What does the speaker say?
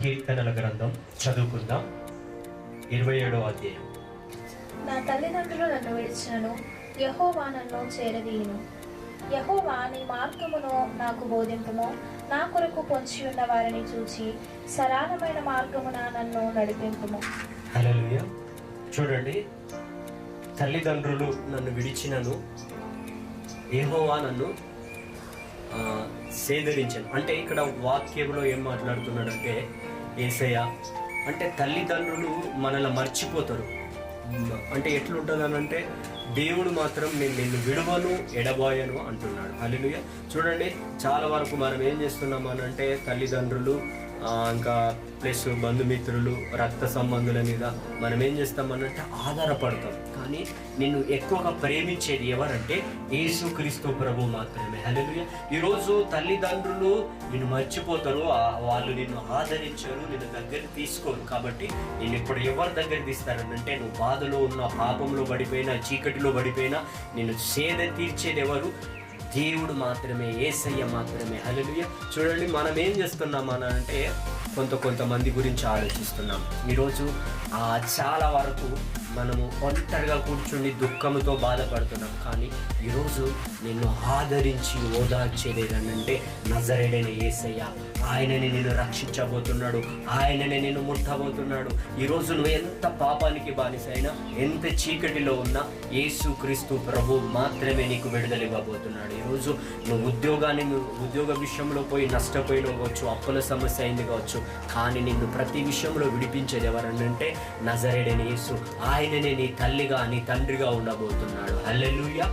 కీర్తనల గ్రంథం చదువుకుందాం. 27వ అధ్యాయం. నా తల్లిదండ్రులు నన్ను విడిచినను, యెహోవా నన్ను చేరదీయును. యెహోవా నీ మార్గమును నాకు బోధింపుము. నా కొరకు పొంచి ఉన్న వారిని చూచి సరళమైన మార్గమున నన్ను నడిపింపుము. హల్లెలూయా. చూడండి, తల్లిదండ్రులు నన్ను విడిచినను, యెహోవా నన్ను సేదరించను. అంటే ఇక్కడ వాక్యంలో ఏం మాట్లాడుతున్నాడంటే, యేసయ్య అంటే తల్లిదండ్రులు మనల్ని మర్చిపోతారు. అంటే ఎట్లుంటుందనంటే, దేవుడు మాత్రం నేను నిన్ను విడువను ఎడబాయను అంటున్నాడు. హల్లెలూయా. చూడండి, చాలా వరకు మనం ఏం చేస్తున్నాం అనంటే, తల్లిదండ్రులు ఇంకా ప్లస్ బంధుమిత్రులు, రక్త సంబంధుల మీద మనం ఏం చేస్తామనంటే ఆధారపడతాం. కానీ నిన్ను ఎక్కువగా ప్రేమించేది ఎవరంటే యేసుక్రీస్తు ప్రభు మాత్రమే. హల్లెలూయా. ఈరోజు తల్లిదండ్రులు నిన్ను మర్చిపోతారు, వాళ్ళు నిన్ను ఆదరించరు, నిన్ను దగ్గరికి తీసుకోరు. కాబట్టి నేను ఇప్పుడు ఎవరి దగ్గర తీస్తారనంటే, నువ్వు బాధలో ఉన్న, పాపంలో పడిపోయినా, చీకటిలో పడిపోయినా నిన్ను సేద తీర్చేది ఎవరు? దేవుడు మాత్రమే, యేసయ్య మాత్రమే. హల్లెలూయా. చూడండి, మనం ఏం చేస్తున్నాం అని అంటే, కొంతమంది గురించి ఆలోచిస్తున్నాం. ఈరోజు చాలా వరకు మనము ఒంటరిగా కూర్చుని దుఃఖంతో బాధపడుతున్నాం. కానీ ఈరోజు నిన్ను ఆదరించి ఓదార్చేది ఏదనంటే నజరేయుడైన యేసయ్య. ఆయననే నిన్ను రక్షించబోతున్నాడు, ఆయననే నిన్ను ముట్టబోతున్నాడు. ఈరోజు నువ్వు ఎంత పాపానికి బానిసైనా, ఎంత చీకటిలో ఉన్నా, యేసుక్రీస్తు ప్రభు మాత్రమే నీకు విడుదల ఇవ్వబోతున్నాడు. ఈరోజు నువ్వు ఉద్యోగ విషయంలో పోయి నష్టపోయిన కావచ్చు, అప్పుల సమస్య అయింది కావచ్చు, కానీ నిన్ను ప్రతి విషయంలో విడిపించేది ఎవరనంటే నజరేయుడైన యేసు. ఆయననే నీ తల్లిగా, నీ తండ్రిగా ఉండబోతున్నాడు. హల్లెలూయా.